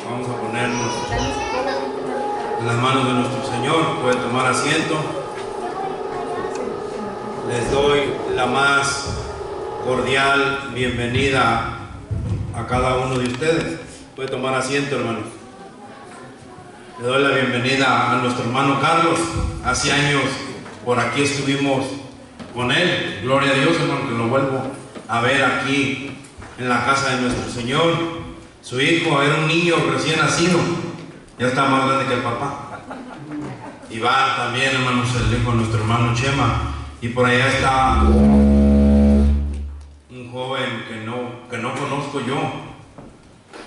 Vamos a ponernos en las manos de nuestro Señor. Pueden tomar asiento. Les doy la más cordial bienvenida a cada uno de ustedes. Puede tomar asiento, hermanos. Le doy la bienvenida a nuestro hermano Carlos. Hace años por aquí estuvimos con él. Gloria a Dios, hermano, que lo vuelvo a ver aquí en la casa de nuestro Señor. Su hijo era un niño recién nacido. Ya está más grande que el papá. Iván también, hermanos, el hijo de nuestro hermano Chema. Y por allá está un joven que no conozco yo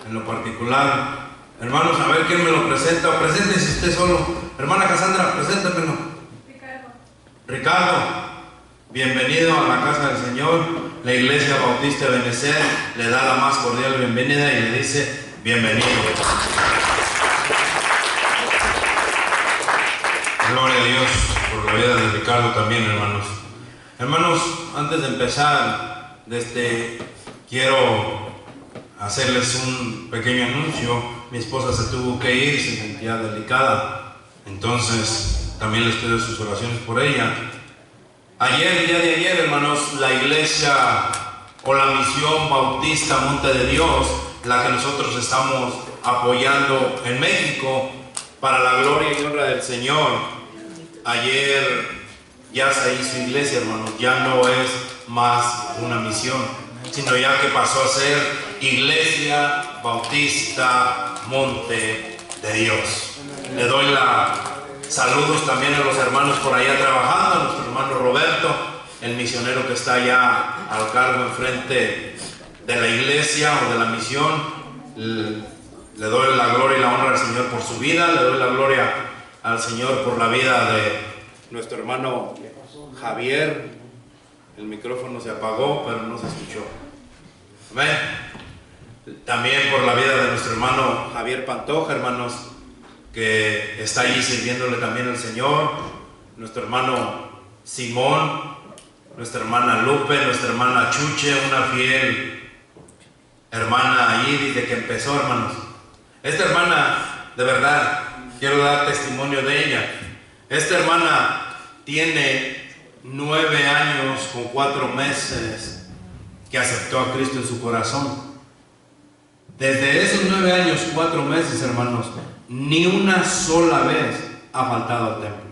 en lo particular. Hermanos, a ver quién me lo presenta. O preséntese usted solo. Hermana Cassandra, preséntamelo. Ricardo, bienvenido a la casa del Señor. La Iglesia Bautista de Benecer le da la más cordial bienvenida y le dice bienvenido. Gloria a Dios por la vida de Ricardo también, hermanos. Hermanos, antes de empezar, quiero hacerles un pequeño anuncio. Mi esposa se tuvo que ir, se sentía delicada, entonces también les pido sus oraciones por ella. El día de ayer, hermanos, la iglesia o la misión Bautista Monte de Dios, la que nosotros estamos apoyando en México para la gloria y honra del Señor, ayer ya se hizo iglesia, hermanos. Ya no es más una misión, sino ya que pasó a ser Iglesia Bautista Monte de Dios. Le doy saludos también a los hermanos por allá trabajando, a nuestro hermano Roberto, el misionero que está allá al cargo enfrente de la iglesia o de la misión. Le doy la gloria y la honra al Señor por su vida. Le doy la gloria al Señor por la vida de nuestro hermano Javier. El micrófono se apagó, pero no se escuchó. Amén. También por la vida de nuestro hermano Javier Pantoja, hermanos, que está allí sirviéndole también al Señor. Nuestro hermano Simón, nuestra hermana Lupe, nuestra hermana Chuche, una fiel hermana allí desde que empezó, hermanos. Esta hermana, de verdad, quiero dar testimonio de ella. Esta hermana tiene 9 años con 4 meses que aceptó a Cristo en su corazón. Desde esos 9 años, 4 meses, hermanos, ni una sola vez ha faltado al templo.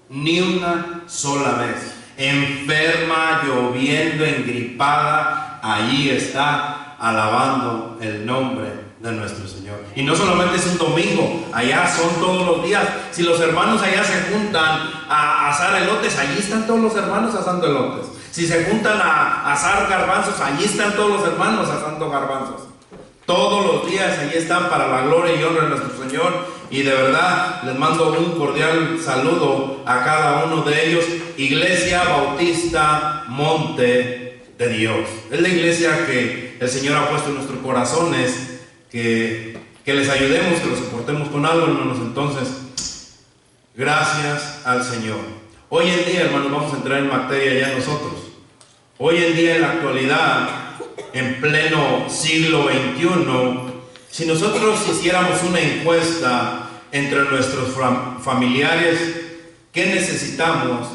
Ni una sola vez. Enferma, lloviendo, engripada, allí está alabando el nombre de nuestro Señor. Y no solamente es un domingo, allá son todos los días. Si los hermanos allá se juntan a asar elotes, allí están todos los hermanos asando elotes. Si se juntan a asar garbanzos, allí están todos los hermanos asando garbanzos. Todos los días allí están para la gloria y honra de nuestro Señor. Y de verdad les mando un cordial saludo a cada uno de ellos. Iglesia Bautista Monte de Dios. Es la iglesia que el Señor ha puesto en nuestros corazones. Que les ayudemos, que los soportemos con algo, hermanos. Entonces, gracias al Señor. Hoy en día, hermanos, vamos a entrar en materia ya nosotros. Hoy en día, en la actualidad, en pleno siglo XXI, si nosotros hiciéramos una encuesta entre nuestros familiares, ¿qué necesitamos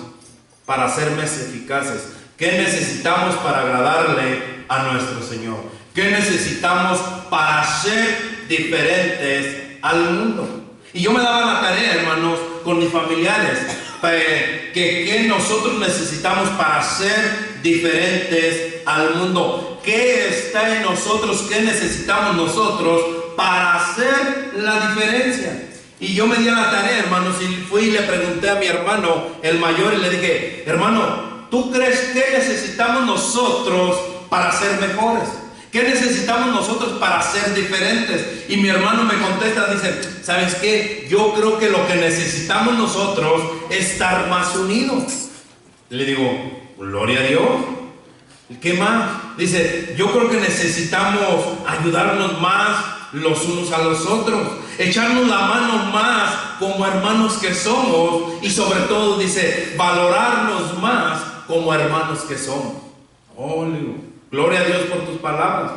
para ser más eficaces? ¿Qué necesitamos para agradarle a nuestro Señor? ¿Qué necesitamos para ser diferentes al mundo? Y yo me daba la tarea, hermanos, con mis familiares, que nosotros necesitamos para ser diferentes al mundo. ¿Qué está en nosotros? ¿Qué necesitamos nosotros para hacer la diferencia? Y yo me di a la tarea, hermanos, y fui y le pregunté a mi hermano, el mayor, y le dije: hermano, ¿tú crees que necesitamos nosotros para ser mejores? ¿Qué necesitamos nosotros para ser diferentes? Y mi hermano me contesta, dice: ¿sabes qué? Yo creo que lo que necesitamos nosotros es estar más unidos. Le digo: gloria a Dios. ¿Qué más? Dice: yo creo que necesitamos ayudarnos más los unos a los otros, echarnos la mano más como hermanos que somos, y sobre todo, dice, valorarnos más como hermanos que somos. Oh, gloria a Dios por tus palabras.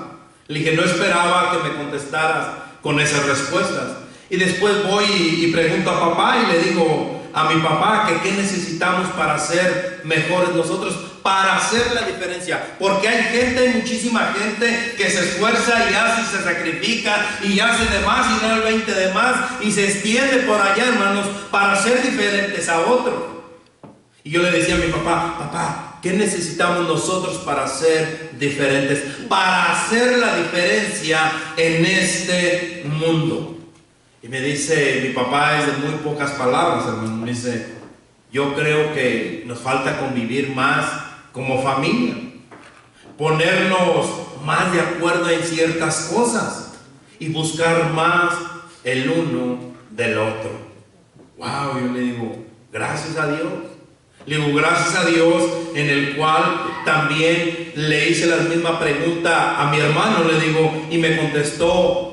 Le dije: no esperaba que me contestaras con esas respuestas. Y después voy y pregunto a papá y le digo a mi papá que qué necesitamos para ser mejores nosotros, para hacer la diferencia. Porque hay gente, muchísima gente que se esfuerza y hace y se sacrifica y hace de más y da el 20 de más y se extiende por allá, hermanos, para ser diferentes a otros. Y yo le decía a mi papá, papá, ¿qué necesitamos nosotros para ser diferentes? Para hacer la diferencia en este mundo. Y me dice, mi papá es de muy pocas palabras, hermano, me dice, yo creo que nos falta convivir más como familia, ponernos más de acuerdo en ciertas cosas y buscar más el uno del otro. Wow, yo le digo, gracias a Dios. Le digo, gracias a Dios, en el cual también le hice la misma pregunta a mi hermano, le digo, y me contestó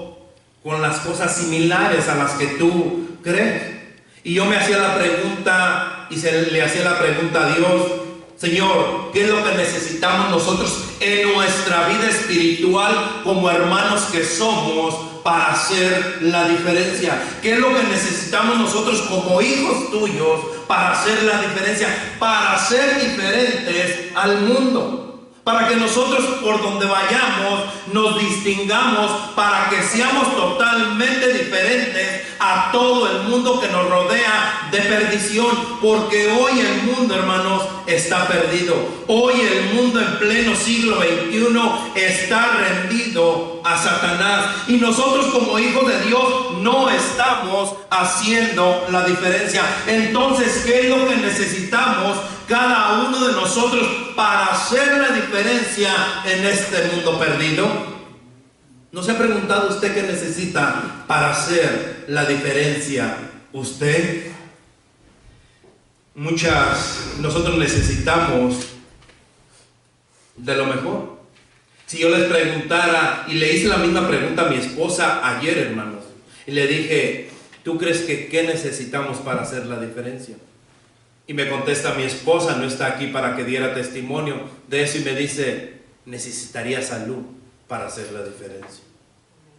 con las cosas similares a las que tú crees. Y yo me hacía la pregunta y le hacía la pregunta a Dios, Señor, ¿qué es lo que necesitamos nosotros en nuestra vida espiritual como hermanos que somos para hacer la diferencia? ¿Qué es lo que necesitamos nosotros como hijos tuyos para hacer la diferencia? Para ser diferentes al mundo. Para que nosotros por donde vayamos nos distingamos, para que seamos totalmente diferentes a todo el mundo que nos rodea de perdición. Porque hoy el mundo, hermanos, está perdido. Hoy el mundo en pleno siglo XXI está rendido a Satanás. Y nosotros como hijos de Dios no estamos haciendo la diferencia. Entonces, ¿qué es lo que necesitamos cada uno de nosotros para hacer la diferencia en este mundo perdido? ¿No se ha preguntado usted qué necesita para hacer la diferencia usted? Nosotros necesitamos de lo mejor. Si yo les preguntara, y le hice la misma pregunta a mi esposa ayer, hermanos, y le dije, ¿tú crees que qué necesitamos para hacer la diferencia? Y me contesta mi esposa, no está aquí para que diera testimonio de eso, y me dice, necesitaría salud para hacer la diferencia.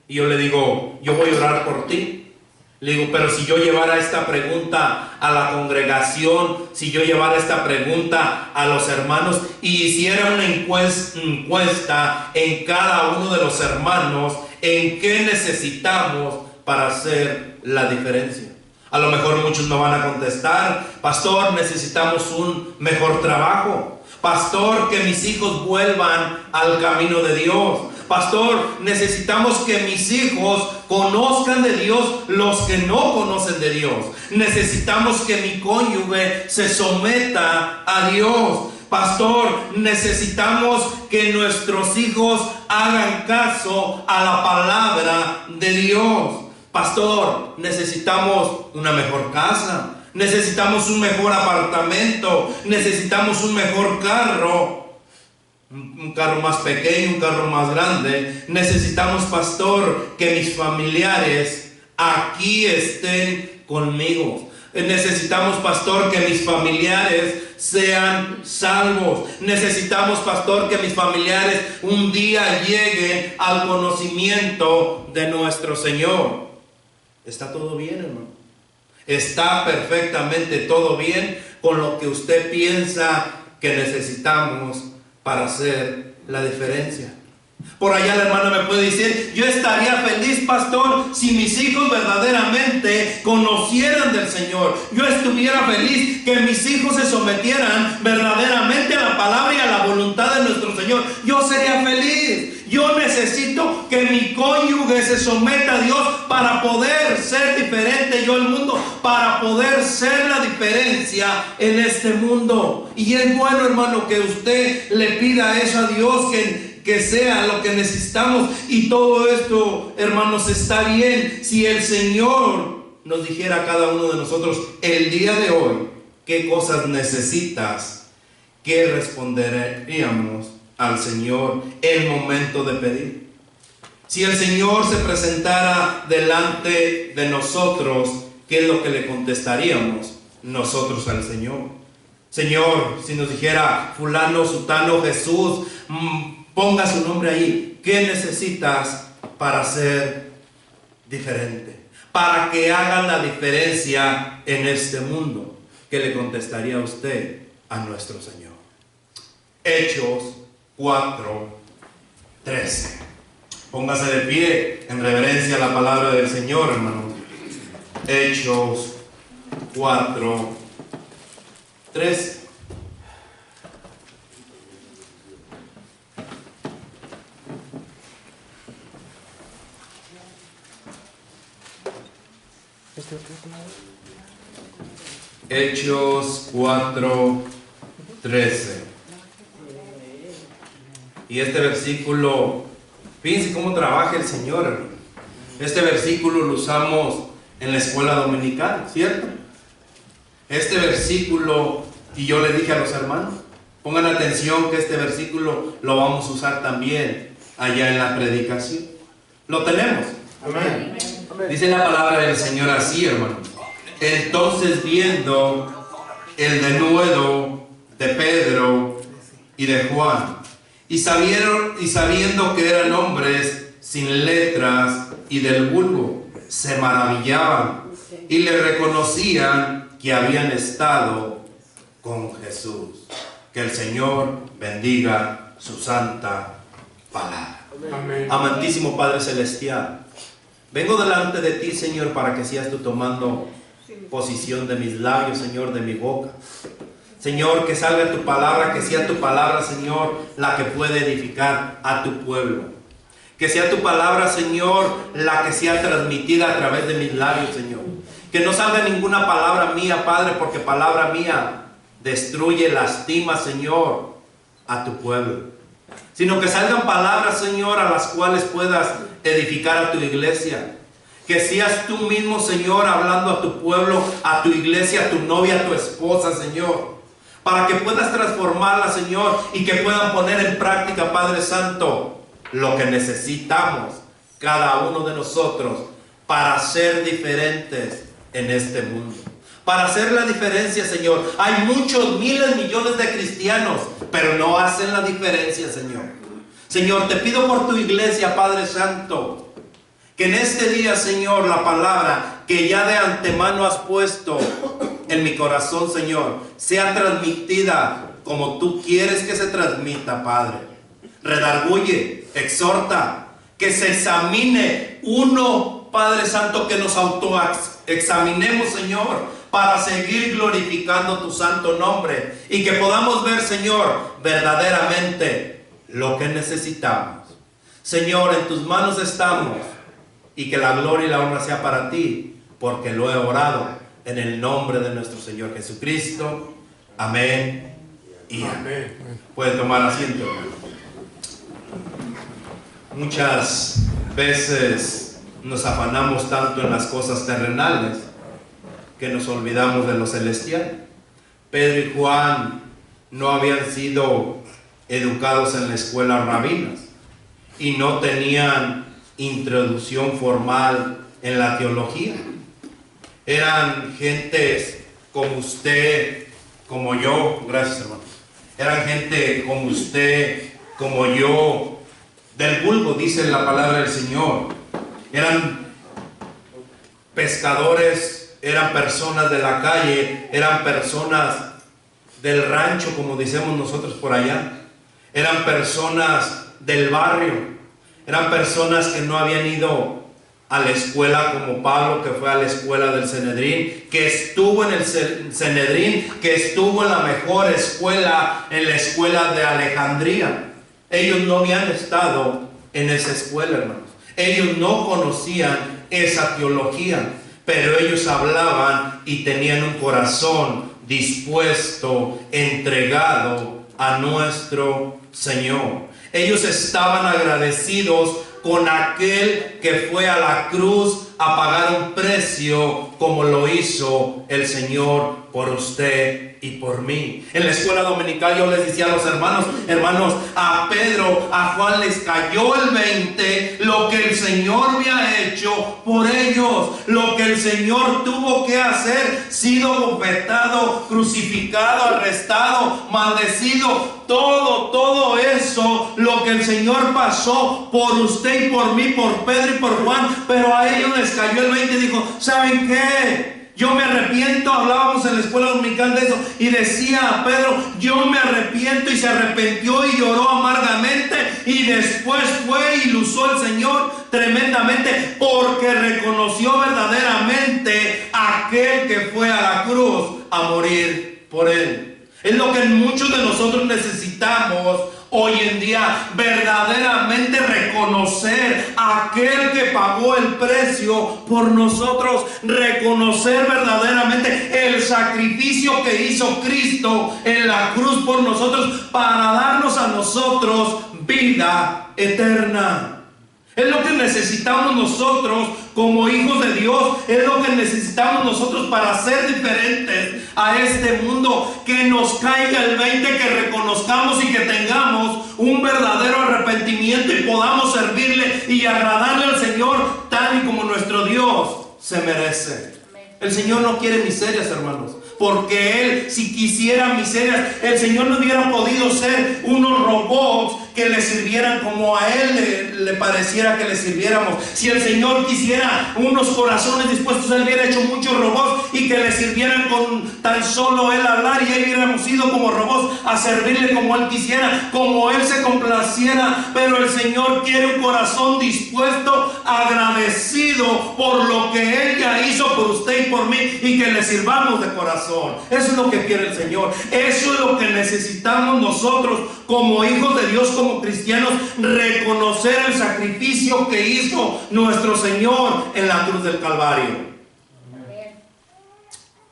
Y yo le digo, yo voy a orar por ti. Le digo, pero si yo llevara esta pregunta a la congregación, si yo llevara esta pregunta a los hermanos y hiciera una encuesta en cada uno de los hermanos, ¿en qué necesitamos para hacer la diferencia? A lo mejor muchos me van a contestar, pastor, necesitamos un mejor trabajo. Pastor, que mis hijos vuelvan al camino de Dios. Pastor, necesitamos que mis hijos conozcan de Dios los que no conocen de Dios. Necesitamos que mi cónyuge se someta a Dios. Pastor, necesitamos que nuestros hijos hagan caso a la palabra de Dios. Pastor, necesitamos una mejor casa, necesitamos un mejor apartamento, necesitamos un mejor carro, un carro más pequeño, un carro más grande. Necesitamos, pastor, que mis familiares aquí estén conmigo. Necesitamos, pastor, que mis familiares sean salvos. Necesitamos, pastor, que mis familiares un día lleguen al conocimiento de nuestro Señor. ¿Está todo bien, hermano? ¿Está perfectamente todo bien con lo que usted piensa que necesitamos para hacer la diferencia? Por allá la hermana me puede decir, yo estaría feliz, pastor, si mis hijos verdaderamente conocieran del Señor. Yo estuviera feliz que mis hijos se sometieran verdaderamente a la palabra y a la voluntad de nuestro Señor. Yo sería feliz. Yo necesito que mi cónyuge se someta a Dios para poder ser diferente yo al mundo, para poder ser la diferencia en este mundo. Y es bueno, hermano, que usted le pida eso a Dios, que sea lo que necesitamos. Y todo esto, hermanos, está bien si el Señor nos dijera a cada uno de nosotros el día de hoy qué cosas necesitas, ¿qué responderíamos al Señor el momento de pedir? Si el Señor se presentara delante de nosotros, ¿qué es lo que le contestaríamos nosotros al Señor? Señor, si nos dijera fulano, sutano, ponga su nombre ahí, ¿qué necesitas para hacer diferente, para que hagan la diferencia en este mundo. ¿Qué le contestaría usted a nuestro Señor? Hechos 4:13. Póngase de pie en reverencia a la palabra del Señor, hermanos. Hechos 4:13. Hechos 4:13. Y este versículo, fíjense cómo trabaja el Señor, hermano. Este versículo lo usamos en la escuela dominical, ¿cierto? Este versículo, y yo le dije a los hermanos, pongan atención que este versículo lo vamos a usar también allá en la predicación. ¿Lo tenemos? Amén. Dice la palabra del Señor así, hermano. Entonces, viendo el denuedo de Pedro y de Juan, y sabiendo que eran hombres sin letras y del vulgo, se maravillaban y le reconocían que habían estado con Jesús. Que el Señor bendiga su santa palabra. Amén. Amantísimo Padre Celestial, vengo delante de ti, Señor, para que seas tú tomando posición de mis labios, Señor, de mi boca. Señor, que salga tu palabra, que sea tu palabra, Señor, la que puede edificar a tu pueblo. Que sea tu palabra, Señor, la que sea transmitida a través de mis labios, Señor. Que no salga ninguna palabra mía, Padre, porque palabra mía destruye, lastima, Señor, a tu pueblo. Sino que salgan palabras, Señor, a las cuales puedas edificar a tu iglesia. Que seas tú mismo, Señor, hablando a tu pueblo, a tu iglesia, a tu novia, a tu esposa, Señor. Para que puedas transformarla, Señor, y que puedan poner en práctica, Padre Santo, lo que necesitamos cada uno de nosotros para ser diferentes en este mundo. Para hacer la diferencia, Señor. Hay muchos, miles, millones de cristianos, pero no hacen la diferencia, Señor. Señor, te pido por tu iglesia, Padre Santo, que en este día, Señor, la palabra que ya de antemano has puesto en mi corazón, Señor, sea transmitida como tú quieres que se transmita, Padre. Redarguye, exhorta, que se examine uno, Padre Santo, que nos autoexaminemos, Señor, para seguir glorificando tu santo nombre y que podamos ver, Señor, verdaderamente lo que necesitamos. Señor, en tus manos estamos, y que la gloria y la honra sea para ti, porque lo he orado en el nombre de nuestro Señor Jesucristo. Amén y amén. Puede tomar asiento, hermano. Muchas veces nos afanamos tanto en las cosas terrenales que nos olvidamos de lo celestial. Pedro y Juan no habían sido educados en la escuela rabinas y no tenían introducción formal en la teología. Eran gentes como usted, como yo, gracias hermano. Eran gente como usted, como yo, del vulgo, dice la palabra del Señor. Eran pescadores, eran personas de la calle, eran personas del rancho, como decimos nosotros por allá. Eran personas del barrio. Eran personas que no habían ido a la escuela como Pablo, que fue a la escuela del Sanedrín, que estuvo en el Sanedrín, que estuvo en la mejor escuela, en la escuela de Alejandría. Ellos no habían estado en esa escuela, hermanos. Ellos no conocían esa teología, pero ellos hablaban y tenían un corazón dispuesto, entregado a nuestro Señor. Ellos estaban agradecidos con aquel que fue a la cruz a pagar un precio como lo hizo el Señor por usted y por mí. En la escuela dominical yo les decía a los hermanos, a Pedro, a Juan les cayó el 20, lo que el Señor había hecho por ellos, lo que el Señor tuvo que hacer, sido bofetado, crucificado, arrestado, maldecido, todo eso, lo que el Señor pasó por usted y por mí, por Pedro y por Juan, pero a ellos les cayó el 20 y dijo, ¿saben qué? Yo me arrepiento. Hablábamos en la escuela dominical de eso y decía a Pedro, yo me arrepiento, y se arrepintió y lloró amargamente, y después fue y lo usó el Señor tremendamente porque reconoció verdaderamente a aquel que fue a la cruz a morir por él. Es lo que muchos de nosotros necesitamos hoy en día, verdaderamente reconocer a aquel que pagó el precio por nosotros, reconocer verdaderamente el sacrificio que hizo Cristo en la cruz por nosotros para darnos a nosotros vida eterna. Es lo que necesitamos nosotros como hijos de Dios. Es lo que necesitamos nosotros para ser diferentes a este mundo. Que nos caiga el 20, que reconozcamos y que tengamos un verdadero arrepentimiento y podamos servirle y agradarle al Señor tal y como nuestro Dios se merece. El Señor no quiere miserias, hermanos, porque Él, si quisiera miserias, el Señor no hubiera podido ser unos robots que le sirvieran como a Él le pareciera que le sirviéramos. Si el Señor quisiera unos corazones dispuestos, Él hubiera hecho muchos robots y que le sirvieran con tan solo Él hablar, y Él hubiéramos ido como robots a servirle como Él quisiera, como Él se complaciera. Pero el Señor quiere un corazón dispuesto, agradecido por lo que Él ya hizo por usted y por mí, y que le sirvamos de corazón. Eso es lo que quiere el Señor. Eso es lo que necesitamos nosotros como hijos de Dios, como cristianos, reconocer el sacrificio que hizo nuestro Señor en la cruz del Calvario.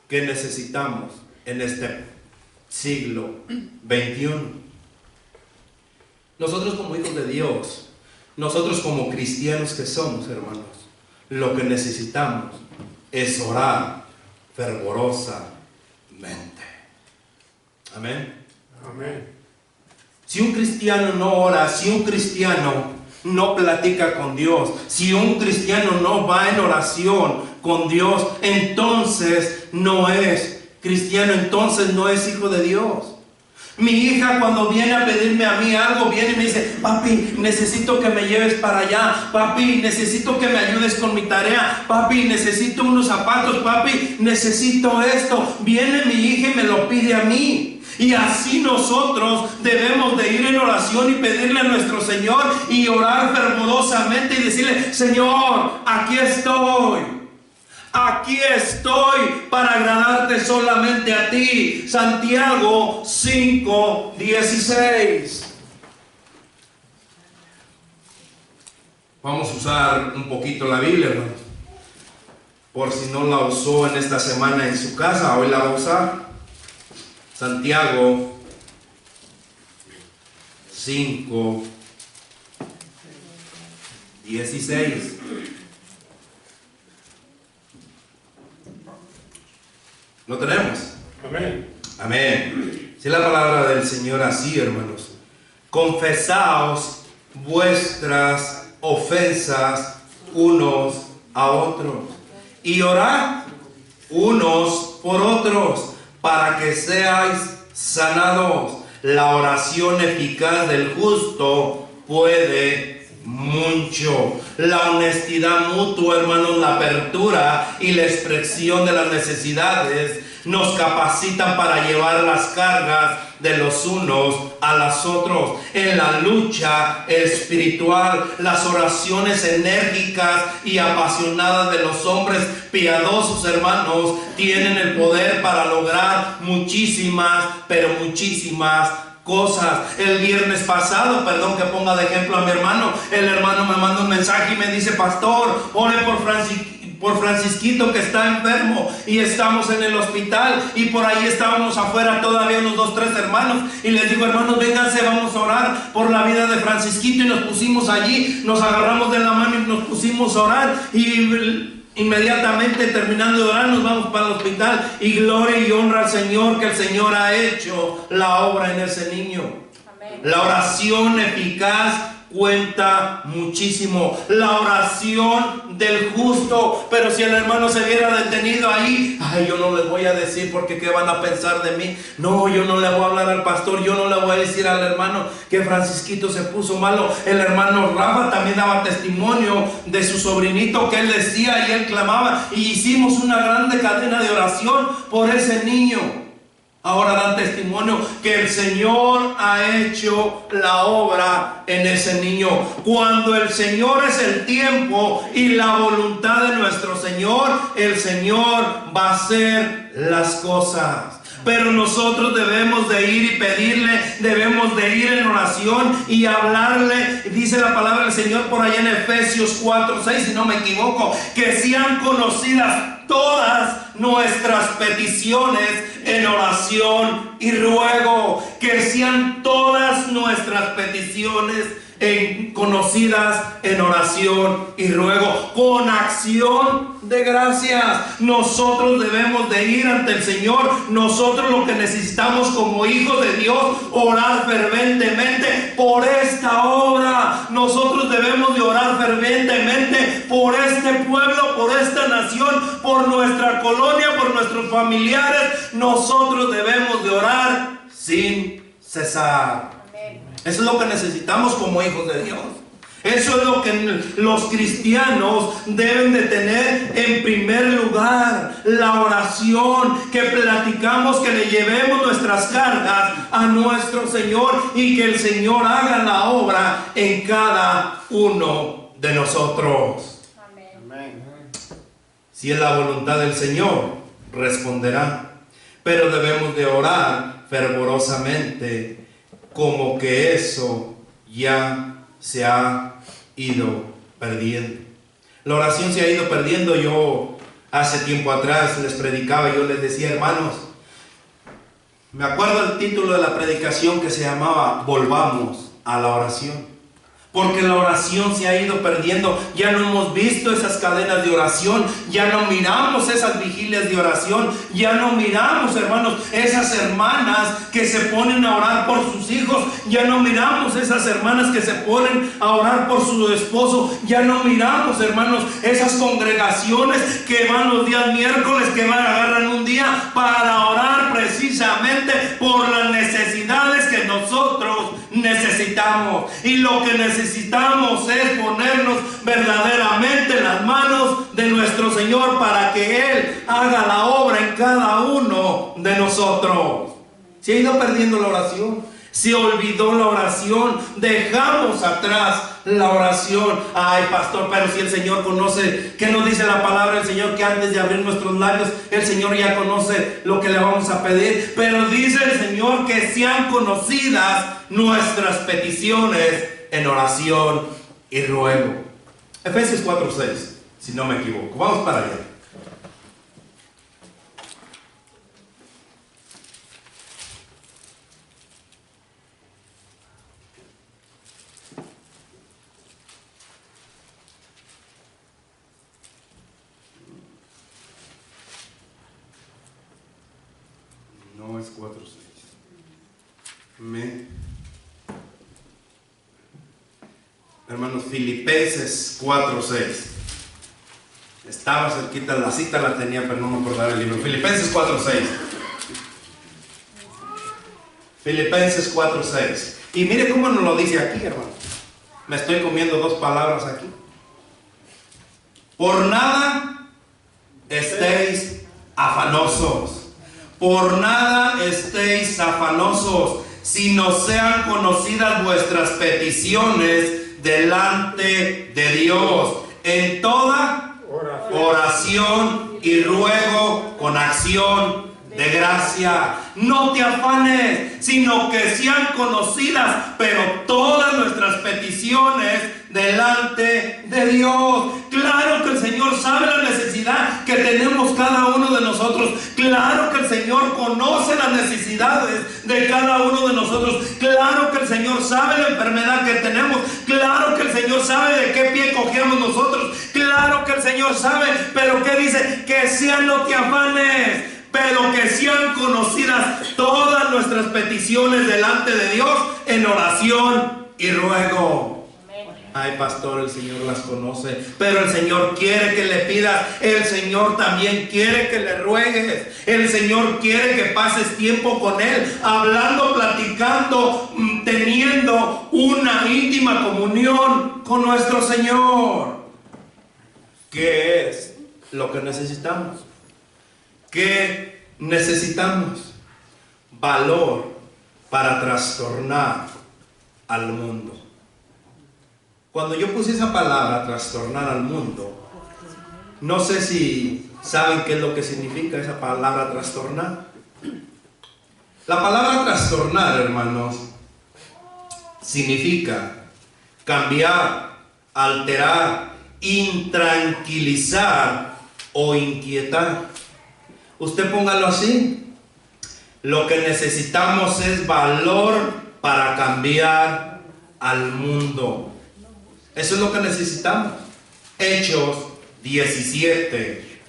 ¿Qué necesitamos en este siglo XXI? Nosotros como hijos de Dios, nosotros como cristianos que somos, hermanos, lo que necesitamos es orar fervorosamente. Amén. Amén. Si un cristiano no ora, si un cristiano no platica con Dios, si un cristiano no va en oración con Dios, entonces no es cristiano, entonces no es hijo de Dios. Mi hija, cuando viene a pedirme a mí algo, viene y me dice, papi, necesito que me lleves para allá, papi, necesito que me ayudes con mi tarea, papi, necesito unos zapatos, papi, necesito esto. Viene mi hija y me lo pide a mí. Y así nosotros debemos de ir en oración y pedirle a nuestro Señor y orar fervorosamente y decirle, Señor, aquí estoy. Aquí estoy para agradarte solamente a ti. Santiago 5:16. Vamos a usar un poquito la Biblia, hermanos. Por si no la usó en esta semana en su casa, hoy la va a usar. Santiago 5:16. ¿Lo tenemos? Amén. Amén. Si la palabra del Señor así, hermanos. Confesaos vuestras ofensas unos a otros y orad unos por otros para que seáis sanados. La oración eficaz del justo puede mucho. La honestidad mutua, hermanos, la apertura y la expresión de las necesidades nos capacitan para llevar las cargas de los unos a los otros. En la lucha espiritual, las oraciones enérgicas y apasionadas de los hombres piadosos, hermanos, tienen el poder para lograr muchísimas, pero muchísimas cosas. El viernes pasado, perdón que ponga de ejemplo a mi hermano, el hermano me manda un mensaje y me dice, pastor, ore por Francisquito que está enfermo y estamos en el hospital. Y por ahí estábamos afuera todavía unos 2, 3 hermanos y les digo, hermanos, vénganse, vamos a orar por la vida de Francisquito. Y nos pusimos allí, nos agarramos de la mano y nos pusimos a orar. Y Inmediatamente terminando de orar nos vamos para el hospital y gloria y honra al Señor que el Señor ha hecho la obra en ese niño. Amén. La oración eficaz cuenta muchísimo. La oración del justo. Pero si el hermano se viera detenido ahí, ay, yo no les voy a decir porque qué van a pensar de mí. No, yo no le voy a hablar al pastor, yo no le voy a decir al hermano que Francisquito se puso malo. El hermano Rafa también daba testimonio de su sobrinito, que él decía y él clamaba, y hicimos una grande cadena de oración por ese niño. Ahora dan testimonio que el Señor ha hecho la obra en ese niño. Cuando el Señor es el tiempo y la voluntad de nuestro Señor, el Señor va a hacer las cosas. Pero nosotros debemos de ir y pedirle, debemos de ir en oración y hablarle. Dice la palabra del Señor por allá en Efesios 4:6, si no me equivoco, que sean conocidas todas nuestras peticiones en oración y ruego. Que sean todas nuestras peticiones conocidas en oración y ruego, con acción de gracias. Nosotros debemos de ir ante el Señor. Nosotros lo que necesitamos como hijos de Dios, orar ferventemente por esta obra. Nosotros debemos de orar ferventemente por este pueblo, por esta nación, por nuestra colonia, por nuestros familiares. Nosotros debemos de orar sin cesar. Eso es lo que necesitamos como hijos de Dios. Eso es lo que los cristianos deben de tener en primer lugar. La oración, que platicamos, que le llevemos nuestras cargas a nuestro Señor y que el Señor haga la obra en cada uno de nosotros. Amén. Si es la voluntad del Señor, responderá. Pero debemos de orar fervorosamente, como que eso ya se ha ido perdiendo. La oración se ha ido perdiendo. Yo hace tiempo atrás les predicaba, yo les decía, hermanos, me acuerdo el título de la predicación que se llamaba Volvamos a la oración. Porque la oración se ha ido perdiendo. Ya no hemos visto esas cadenas de oración. Ya no miramos esas vigilias de oración. Ya no miramos, hermanos, esas hermanas que se ponen a orar por sus hijos. Ya no miramos esas hermanas que se ponen a orar por su esposo. Ya no miramos, hermanos, esas congregaciones que van los días miércoles, que agarran un día para orar precisamente por las necesidades que nosotros necesitamos. Y lo que necesitamos es ponernos verdaderamente en las manos de nuestro Señor para que Él haga la obra en cada uno de nosotros. Se ha ido perdiendo la oración, se olvidó la oración, dejamos atrás la oración. Ay, pastor, pero si el Señor conoce, ¿qué nos dice la palabra del Señor? Que antes de abrir nuestros labios, el Señor ya conoce lo que le vamos a pedir. Pero dice el Señor que sean conocidas nuestras peticiones en oración y ruego. Efesios 4:6, si no me equivoco. Vamos para allá. No es 4:6. Hermanos, Filipenses 4:6. Estaba cerquita, la cita la tenía, pero no me acordaba el libro. Filipenses 4:6. Filipenses 4:6. Y mire cómo nos lo dice aquí, hermano. Me estoy comiendo dos palabras aquí. Por nada estéis afanosos. Por nada estéis afanosos, sino sean conocidas vuestras peticiones delante de Dios en toda oración y ruego con acción de gracia. No te afanes, sino que sean conocidas, pero todas nuestras peticiones delante de Dios. Claro que el Señor sabe la necesidad que tenemos cada uno de nosotros. Claro que el Señor Señor conoce las necesidades de cada uno de nosotros. Claro que el Señor sabe la enfermedad que tenemos. Claro que el Señor sabe de qué pie cojeamos nosotros. Claro que el Señor sabe, pero ¿qué dice? Que sean, no te afanes, pero que sean conocidas todas nuestras peticiones delante de Dios en oración y ruego. Ay, pastor, el Señor las conoce, pero el Señor quiere que le pidas. El Señor también quiere que le ruegues. El Señor quiere que pases tiempo con Él, hablando, platicando, teniendo una íntima comunión con nuestro Señor. ¿Qué es lo que necesitamos? ¿Qué necesitamos? Valor para trastornar al mundo. Cuando yo puse esa palabra, trastornar al mundo, no sé si saben qué es lo que significa esa palabra trastornar. La palabra trastornar, hermanos, significa cambiar, alterar, intranquilizar o inquietar. Usted póngalo así. Lo que necesitamos es valor para cambiar al mundo. Eso es lo que necesitamos. Hechos 17.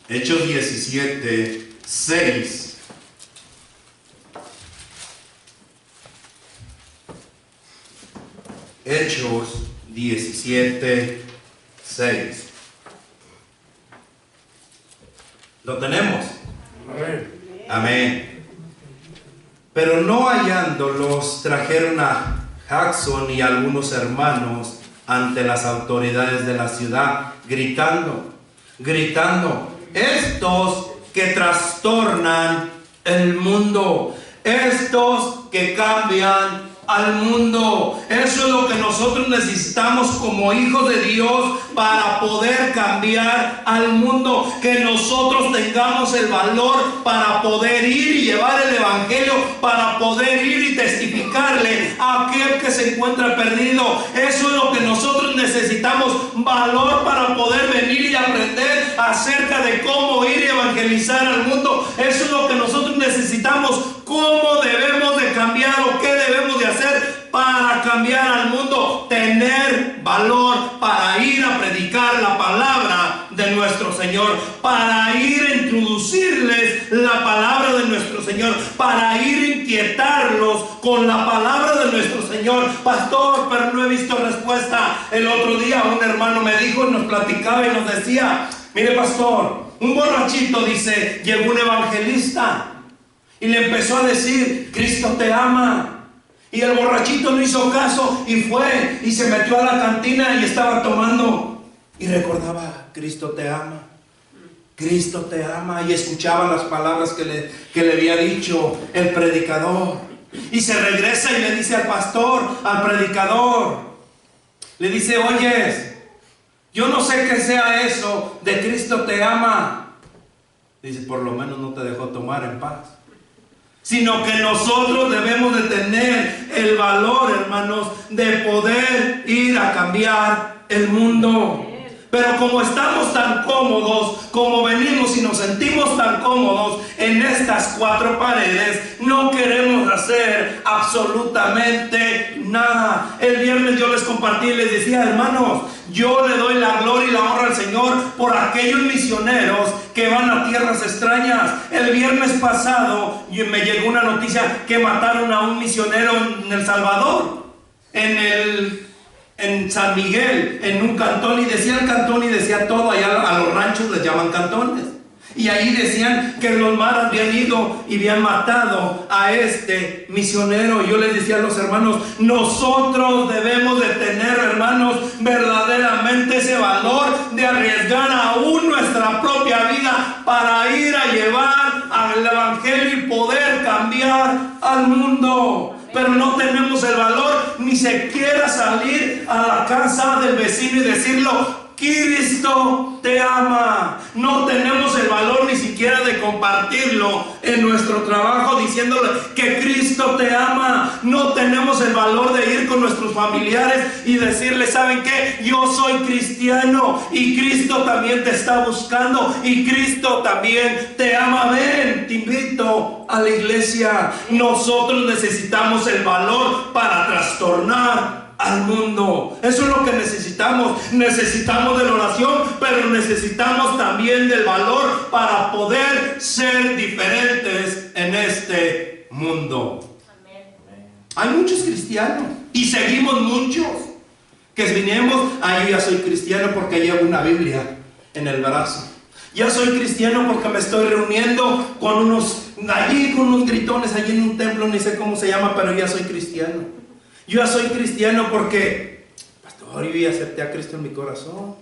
Hechos 17, 6. Hechos 17, 6. ¿Lo tenemos? Amén. Amén. Pero no hallándolos, trajeron a Jackson y algunos hermanos ante las autoridades de la ciudad, gritando, estos que trastornan el mundo, estos que cambian al mundo. Eso es lo que nosotros necesitamos como hijos de Dios para poder cambiar al mundo. Que nosotros tengamos el valor para poder ir y llevar el evangelio, para poder ir y testificarle a aquel que se encuentra perdido. Eso es lo que nosotros necesitamos, valor para poder venir y aprender acerca de cómo ir y evangelizar al mundo. Eso es lo que nosotros necesitamos. ¿Cómo debemos de cambiar o qué debemos de hacer para cambiar al mundo? Tener valor para ir a predicar la palabra de nuestro Señor, para ir a introducirles la palabra de nuestro Señor, para ir a inquietarlos con la palabra de nuestro Señor. Pastor, pero no he visto respuesta. El otro día un hermano me dijo y nos platicaba y nos decía, mire pastor, un borrachito, dice, llegó un evangelista y le empezó a decir, Cristo te ama. Y el borrachito no hizo caso y fue y se metió a la cantina y estaba tomando y recordaba, Cristo te ama, Cristo te ama, y escuchaba las palabras que le había dicho el predicador. Y se regresa y le dice al pastor, al predicador, le dice, oyes, yo no sé qué sea eso de Cristo te ama. Dice, por lo menos no te dejó tomar en paz. Sino que nosotros debemos de tener el valor, hermanos, de poder ir a cambiar el mundo. Pero como estamos tan cómodos, como venimos y nos sentimos tan cómodos en estas cuatro paredes, no queremos hacer absolutamente nada. El viernes yo les compartí y les decía, hermanos, yo le doy la gloria y la honra al Señor por aquellos misioneros que van a tierras extrañas. El viernes pasado me llegó una noticia que mataron a un misionero en El Salvador, en San Miguel, en un cantón, y decía el cantón y decía todo. Allá a los ranchos les llaman cantones, y ahí decían que los maras habían ido y habían matado a este misionero. Y yo les decía a los hermanos, nosotros debemos de tener, hermanos, verdaderamente ese valor de arriesgar aún nuestra propia vida para ir a llevar al evangelio y poder cambiar al mundo. Pero no tenemos el valor ni siquiera salir a la casa del vecino y decirlo, Cristo te ama. No tenemos el valor ni siquiera de compartirlo en nuestro trabajo diciéndole que Cristo te ama. No tenemos el valor de ir con nuestros familiares y decirles: ¿saben qué? Yo soy cristiano y Cristo también te está buscando y Cristo también te ama. Ven, te invito a la iglesia. Nosotros necesitamos el valor para trastornar al mundo. Eso es lo que necesitamos. Necesitamos de la oración, pero necesitamos también del valor para poder ser diferentes en este mundo. Amén. Hay muchos cristianos y seguimos muchos que vinimos: yo ya soy cristiano porque llevo una Biblia en el brazo. Ya soy cristiano porque me estoy reuniendo con unos gritones allí en un templo, ni sé cómo se llama, pero ya soy cristiano. Yo ya soy cristiano porque, pastor, yo ya acepté a Cristo en mi corazón.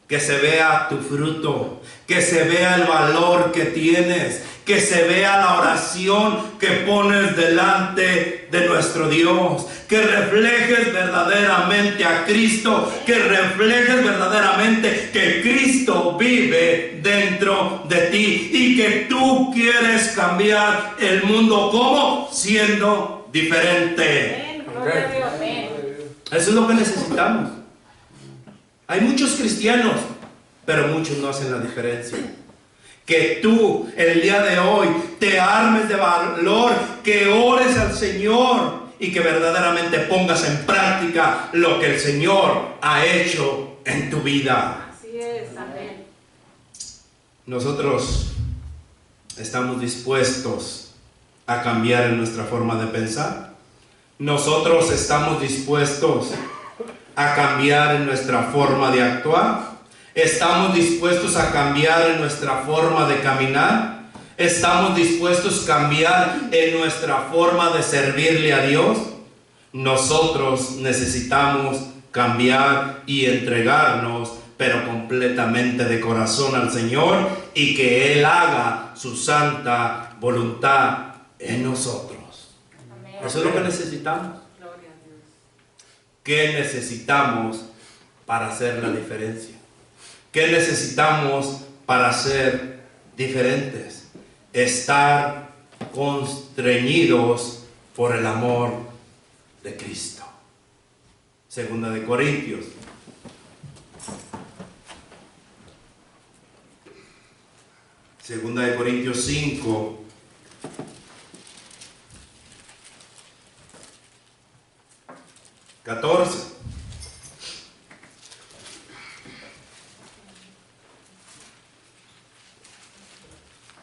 Que se vea tu fruto, que se vea el valor que tienes, que se vea la oración que pones delante de nuestro Dios, que reflejes verdaderamente a Cristo, que reflejes verdaderamente que Cristo vive dentro de ti y que tú quieres cambiar el mundo. ¿Cómo? Siendo diferente. Eso es lo que necesitamos. Hay muchos cristianos, pero muchos no hacen la diferencia. Que tú el día de hoy te armes de valor, que ores al Señor y que verdaderamente pongas en práctica lo que el Señor ha hecho en tu vida. Así es, amén. Nosotros estamos dispuestos a cambiar en nuestra forma de pensar. Nosotros estamos dispuestos a cambiar en nuestra forma de actuar. Estamos dispuestos a cambiar en nuestra forma de caminar. Estamos dispuestos a cambiar en nuestra forma de servirle a Dios. Nosotros necesitamos cambiar y entregarnos, pero completamente de corazón al Señor, y que Él haga su santa voluntad en nosotros. Amén. Eso es lo que necesitamos. Gloria a Dios. ¿Qué necesitamos para hacer la diferencia? ¿Qué necesitamos para ser diferentes? Estar constreñidos por el amor de Cristo. Segunda de Corintios. Segunda de Corintios 5.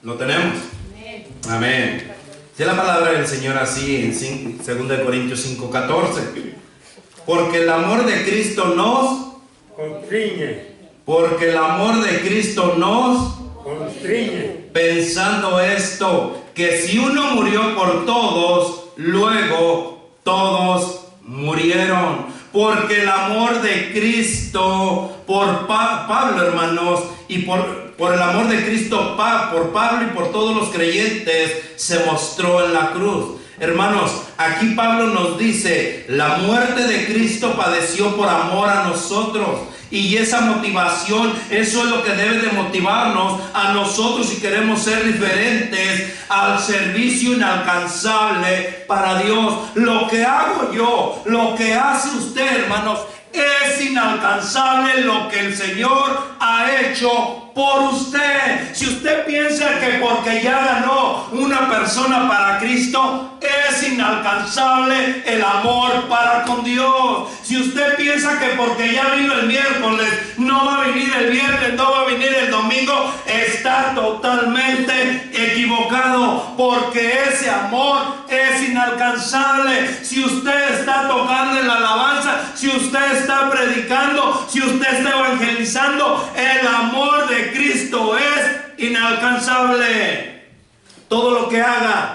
¿Lo tenemos? Amén. Amén. Dice la palabra del Señor así en 2 Corintios 5:14. Porque el amor de Cristo nos constriñe. Porque el amor de Cristo nos Constriñe. Pensando esto, que si uno murió por todos, luego todos murieron. Porque el amor de Cristo, por Pablo, hermanos, y por el amor de Cristo, por Pablo y por todos los creyentes, se mostró en la cruz. Hermanos, aquí Pablo nos dice: la muerte de Cristo padeció por amor a nosotros. Y esa motivación, eso es lo que debe de motivarnos a nosotros si queremos ser diferentes al servicio inalcanzable para Dios. Lo que hago yo, lo que hace usted, hermanos, es inalcanzable lo que el Señor ha hecho por usted. Si usted piensa que porque ya ganó una persona para Cristo, es inalcanzable el amor para con Dios. Si usted piensa que porque ya vino el miércoles, no va a venir el viernes, no va a venir el domingo, está totalmente equivocado, porque ese amor es inalcanzable. Si usted está tocando en la alabanza, si usted está predicando, si usted está evangelizando, el amor de Cristo es inalcanzable. Todo lo que haga,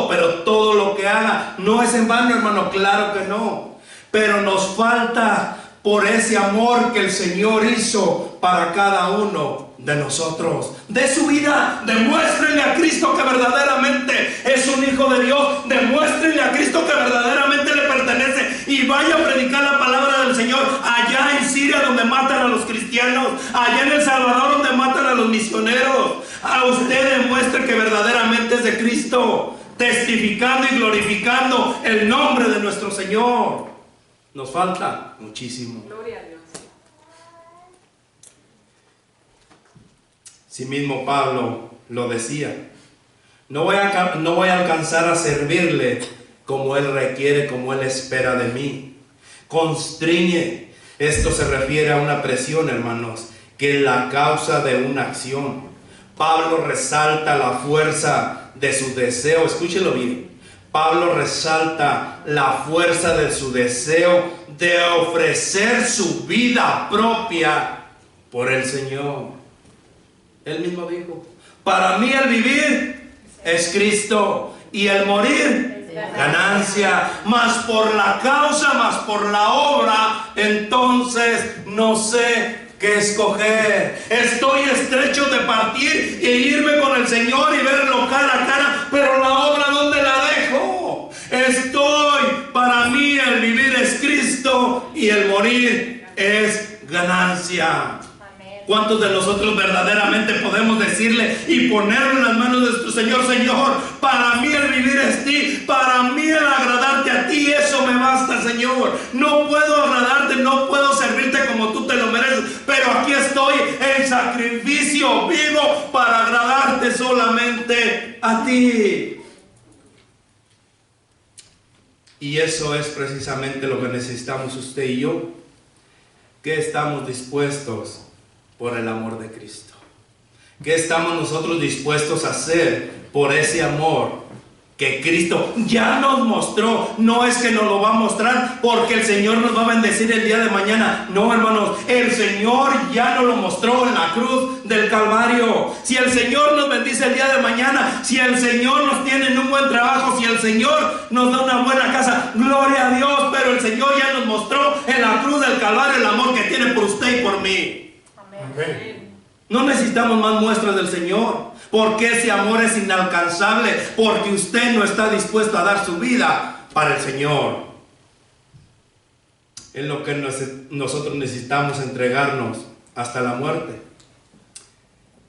pero todo lo que haga no es en vano, hermano, claro que no. Pero nos falta por ese amor que el Señor hizo para cada uno de nosotros. De su vida, demuéstrenle a Cristo que verdaderamente es un hijo de Dios. Demuéstrenle a Cristo que verdaderamente le pertenece. Y vaya a predicar la palabra del Señor allá en Siria, cristianos, allá en El Salvador donde matan a los misioneros. A usted demuestre que verdaderamente es de Cristo, testificando y glorificando el nombre de nuestro Señor. Nos falta muchísimo. Gloria a Dios. Sí mismo Pablo lo decía: no voy a alcanzar a servirle como Él requiere, como Él espera de mí. Constriñe. Esto se refiere a una presión, hermanos, que es la causa de una acción. Pablo resalta la fuerza de su deseo. Escúchelo bien. Pablo resalta la fuerza de su deseo de ofrecer su vida propia por el Señor. Él mismo dijo: para mí el vivir es Cristo y el morir ganancia. Mas por la causa, mas por la obra, entonces no sé qué escoger. Estoy estrecho de partir e irme con el Señor y verlo cara a cara, pero la obra, ¿dónde la dejo? Para mí el vivir es Cristo y el morir es ganancia. ¿Cuántos de nosotros verdaderamente podemos decirle y ponerlo en las manos de nuestro Señor? Señor, para mí el vivir es ti, para mí el agradarte a ti, eso me basta, Señor. No puedo agradarte, no puedo servirte como tú te lo mereces, pero aquí estoy en sacrificio vivo para agradarte solamente a ti. Y eso es precisamente lo que necesitamos usted y yo, que estamos dispuestos por el amor de Cristo. ¿Qué estamos nosotros dispuestos a hacer por ese amor que Cristo ya nos mostró? No es que nos lo va a mostrar porque el Señor nos va a bendecir el día de mañana. No, hermanos, el Señor ya nos lo mostró en la cruz del Calvario. Si el Señor nos bendice el día de mañana, si el Señor nos tiene en un buen trabajo, si el Señor nos da una buena casa, gloria a Dios. Pero el Señor ya nos mostró en la cruz del Calvario el amor que tiene por usted y por mí. Amén. No necesitamos más muestras del Señor, porque ese amor es inalcanzable, porque usted no está dispuesto a dar su vida para el Señor. Es lo que nosotros necesitamos, entregarnos hasta la muerte.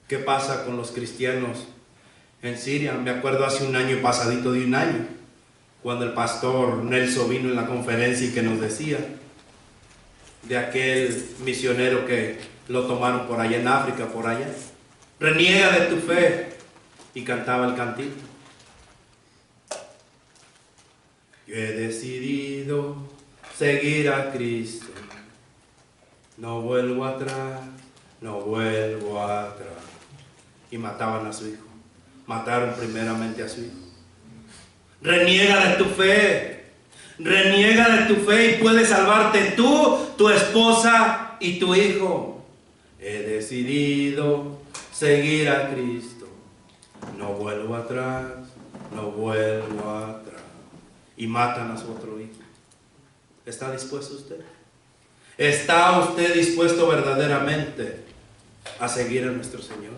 ¿Qué pasa con los cristianos en Siria? Me acuerdo hace un año, pasadito de un año, cuando el pastor Nelson vino en la conferencia y que nos decía de aquel misionero que lo tomaron por allá en África, por allá. Reniega de tu fe. Y cantaba el cantito. Yo he decidido seguir a Cristo. No vuelvo atrás, no vuelvo atrás. Y mataban a su hijo. Mataron primeramente a su hijo. Reniega de tu fe. Reniega de tu fe y puedes salvarte tú, tu esposa y tu hijo. He decidido seguir a Cristo. No vuelvo atrás, no vuelvo atrás. Y matan a su otro hijo. ¿Está dispuesto usted? ¿Está usted dispuesto verdaderamente a seguir a nuestro Señor?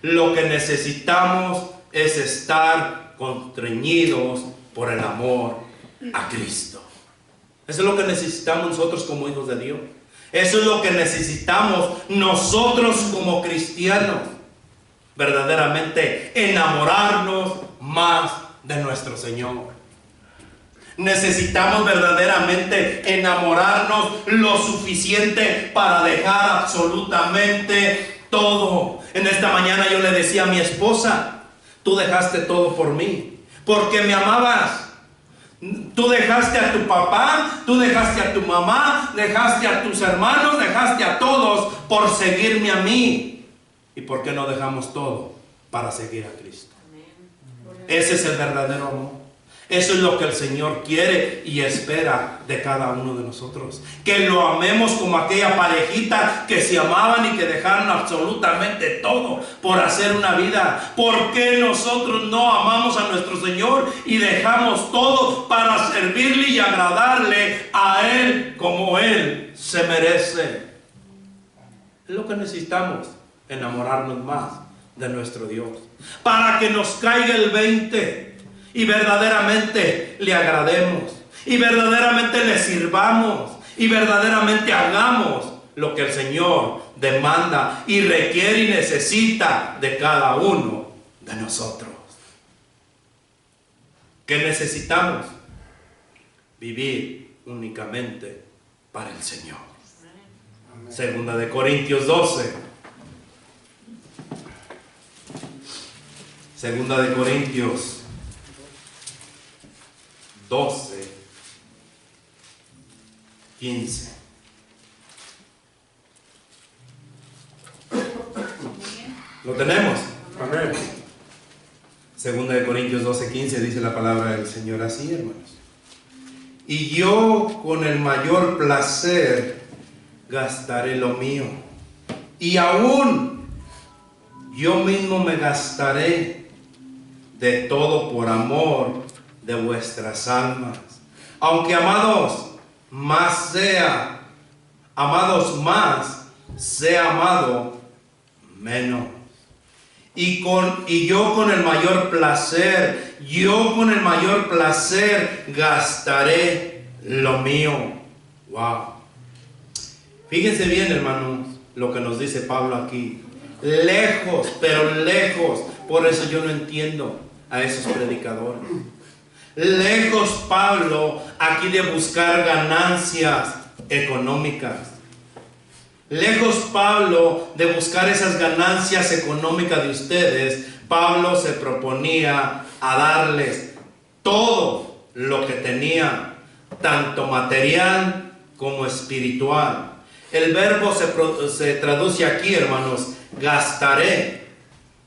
Lo que necesitamos es estar constreñidos por el amor a Cristo. Eso es lo que necesitamos nosotros como hijos de Dios. Eso es lo que necesitamos nosotros como cristianos. Verdaderamente enamorarnos más de nuestro Señor. Necesitamos verdaderamente enamorarnos lo suficiente para dejar absolutamente todo. En esta mañana yo le decía a mi esposa: tú dejaste todo por mí, porque me amabas. Tú dejaste a tu papá, tú dejaste a tu mamá, dejaste a tus hermanos, dejaste a todos por seguirme a mí. ¿Y por qué no dejamos todo para seguir a Cristo? Ese es el verdadero amor. Eso es lo que el Señor quiere y espera de cada uno de nosotros. Que lo amemos como aquella parejita que se amaban y que dejaron absolutamente todo por hacer una vida. ¿Por qué nosotros no amamos a nuestro Señor y dejamos todo para servirle y agradarle a Él como Él se merece? Es lo que necesitamos, enamorarnos más de nuestro Dios, para que nos caiga el 20 y verdaderamente le agrademos, y verdaderamente le sirvamos, y verdaderamente hagamos lo que el Señor demanda y requiere y necesita de cada uno de nosotros. ¿Qué necesitamos? Vivir únicamente para el Señor. Segunda de Corintios 12. Segunda de Corintios 12, 15. ¿Lo tenemos? Amén. Segunda de Corintios 12, 15 dice la palabra del Señor así, hermanos. Y yo con el mayor placer gastaré lo mío, y aún yo mismo me gastaré de todo por amor de vuestras almas. Aunque amados más, sea amado menos. Y yo con el mayor placer gastaré lo mío. Wow. Fíjense bien, hermanos, lo que nos dice Pablo aquí. Lejos, pero lejos. Por eso yo no entiendo a esos predicadores. Lejos Pablo aquí de buscar ganancias económicas. Lejos Pablo de buscar esas ganancias económicas de ustedes. Pablo se proponía a darles todo lo que tenía, tanto material como espiritual. El verbo se traduce aquí, hermanos, gastaré.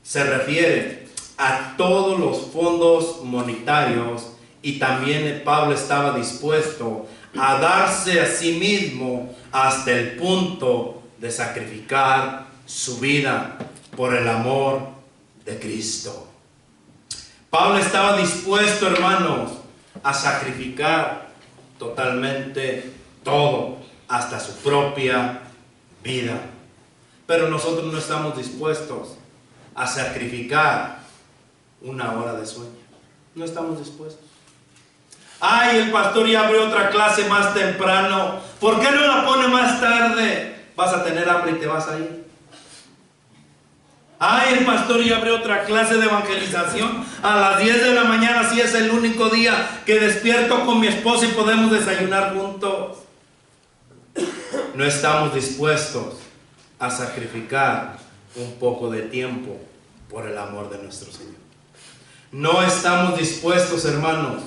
Se refiere a todos los fondos monetarios, y también Pablo estaba dispuesto a darse a sí mismo hasta el punto de sacrificar su vida por el amor de Cristo. Pablo estaba dispuesto, hermanos, a sacrificar totalmente todo, hasta su propia vida. Pero nosotros no estamos dispuestos a sacrificar una hora de sueño. No estamos dispuestos. Ay, el pastor ya abrió otra clase más temprano. ¿Por qué no la pone más tarde? Vas a tener hambre y te vas a ir. Ay, el pastor ya abrió otra clase de evangelización a las 10 de la mañana. Si es el único día que despierto con mi esposa y podemos desayunar juntos. No estamos dispuestos a sacrificar un poco de tiempo por el amor de nuestro Señor. No estamos dispuestos, hermanos,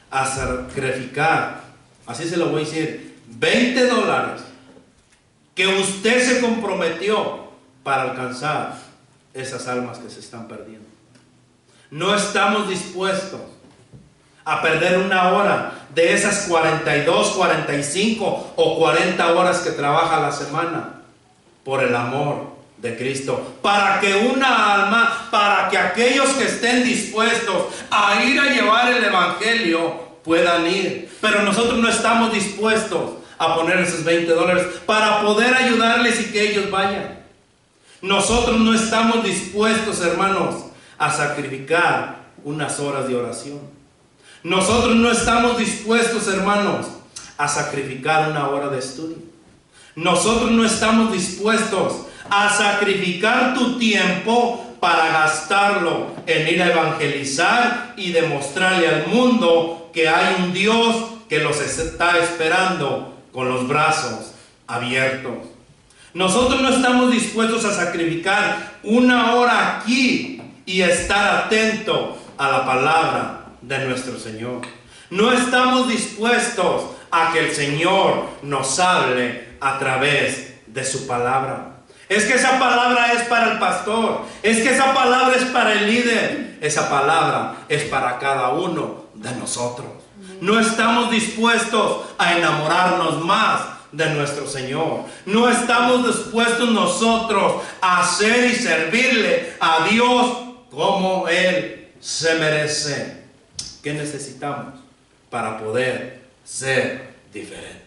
a sacrificar, así se lo voy a decir, $20 que usted se comprometió para alcanzar esas almas que se están perdiendo. No estamos dispuestos a perder una hora de esas 42, 45 o 40 horas que trabaja la semana por el amor de Cristo, para que una alma, para que aquellos que estén dispuestos a ir a llevar el evangelio puedan ir. Pero nosotros no estamos dispuestos a poner esos $20 para poder ayudarles y que ellos vayan. Nosotros no estamos dispuestos, hermanos, a sacrificar unas horas de oración. Nosotros no estamos dispuestos, hermanos, a sacrificar una hora de estudio. Nosotros no estamos dispuestos a sacrificar tu tiempo para gastarlo en ir a evangelizar y demostrarle al mundo que hay un Dios que los está esperando con los brazos abiertos. Nosotros no estamos dispuestos a sacrificar una hora aquí y estar atento a la palabra de nuestro Señor. No estamos dispuestos a que el Señor nos hable a través de su palabra. Es que esa palabra es para el pastor. Es que esa palabra es para el líder. Esa palabra es para cada uno de nosotros. No estamos dispuestos a enamorarnos más de nuestro Señor. No estamos dispuestos nosotros a hacer y servirle a Dios como Él se merece. ¿Qué necesitamos para poder ser diferentes?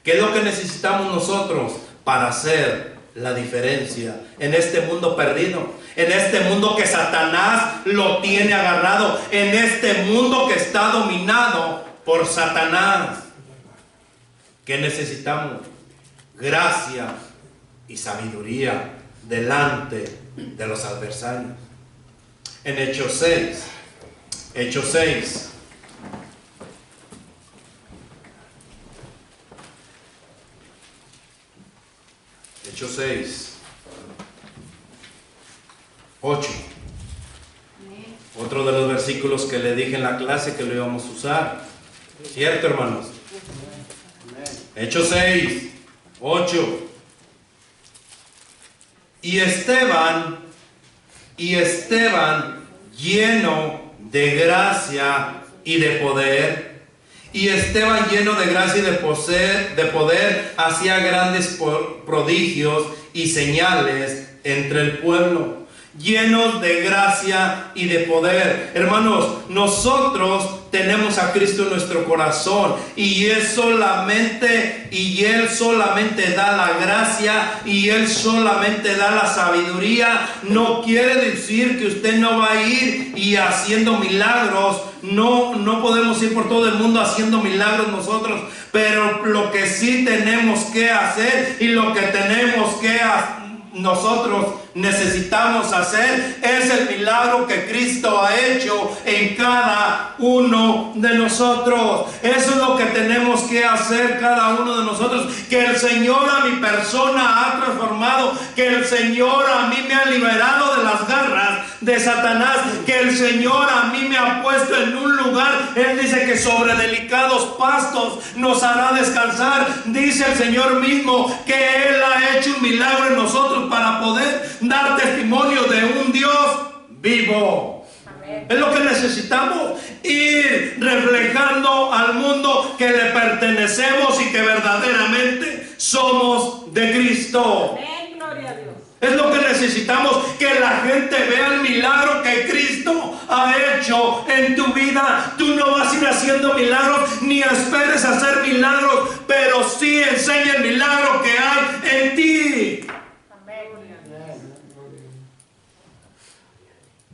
¿Qué es lo que necesitamos nosotros para hacer la diferencia en este mundo perdido? En este mundo que Satanás lo tiene agarrado. En este mundo que está dominado por Satanás. ¿Qué necesitamos? gracia y sabiduría delante de los adversarios. En Hechos 6, Hechos 6, Hechos 6, 8. Otro de los versículos que le dije en la clase que lo íbamos a usar. ¿Cierto, hermanos? Hechos 6, 8. Y Esteban, lleno de gracia y de poder, hacía grandes prodigios y señales entre el pueblo. Llenos de gracia y de poder. Hermanos, nosotros tenemos a Cristo en nuestro corazón y Él solamente da la gracia y Él solamente da la sabiduría. No quiere decir que usted no va a ir y haciendo milagros. No podemos ir por todo el mundo haciendo milagros nosotros, pero lo que sí tenemos que hacer y lo que tenemos que nosotros necesitamos hacer es el milagro que Cristo ha hecho en cada uno de nosotros. Eso es lo que tenemos que hacer cada uno de nosotros. Que el Señor a mi persona ha transformado, que el Señor a mí me ha liberado de las garras de Satanás, que el Señor a mí me ha puesto en un lugar. Él dice que sobre delicados pastos nos hará descansar. Dice el Señor mismo que Él ha hecho un milagro en nosotros para poder dar testimonio de un Dios vivo. Amén. Es lo que necesitamos, ir reflejando al mundo que le pertenecemos y que verdaderamente somos de Cristo. Amén, gloria a Dios. Es lo que necesitamos, que la gente vea el milagro que Cristo ha hecho en tu vida. Tú no vas a ir haciendo milagros ni esperes hacer milagros, pero sí enseña el milagro que hay en ti.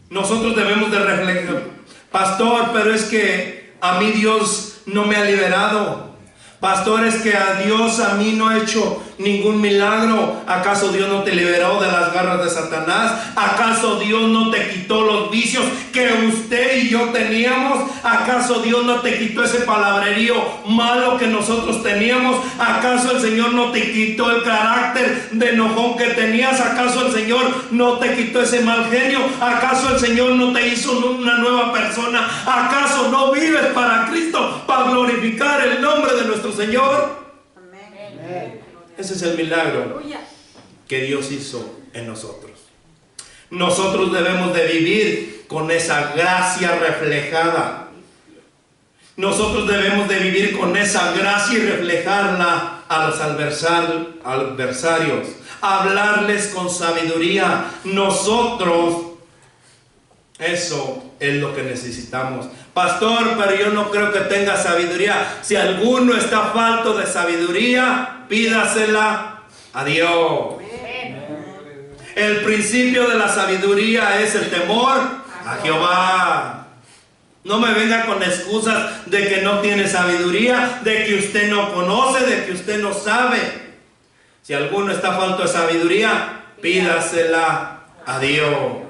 Nosotros debemos de reflejar, pastor, pero es que a mí Dios no me ha liberado. Pastor, es que a Dios a mí no ha hecho ningún milagro. ¿Acaso Dios no te liberó de las garras de Satanás? ¿Acaso Dios no te quitó los vicios que usted y yo teníamos? ¿Acaso Dios no te quitó ese palabrerío malo que nosotros teníamos? ¿Acaso el Señor no te quitó el carácter de enojón que tenías? ¿Acaso el Señor no te quitó ese mal genio? ¿Acaso el Señor no te hizo una nueva persona? ¿Acaso no vives para Cristo, para glorificar el nombre de nuestro Señor? Amén. Ese es el milagro que Dios hizo en nosotros. Nosotros debemos de vivir con esa gracia reflejada. Nosotros debemos de vivir con esa gracia y reflejarla a los adversarios. Hablarles con sabiduría. Nosotros, eso es lo que necesitamos. Pastor, pero yo no creo que tenga sabiduría. Si alguno está falto de sabiduría, pídasela a Dios. El principio de la sabiduría es el temor a Jehová. No me venga con excusas de que no tiene sabiduría, de que usted no conoce, de que usted no sabe. Si alguno está falto de sabiduría, pídasela a Dios.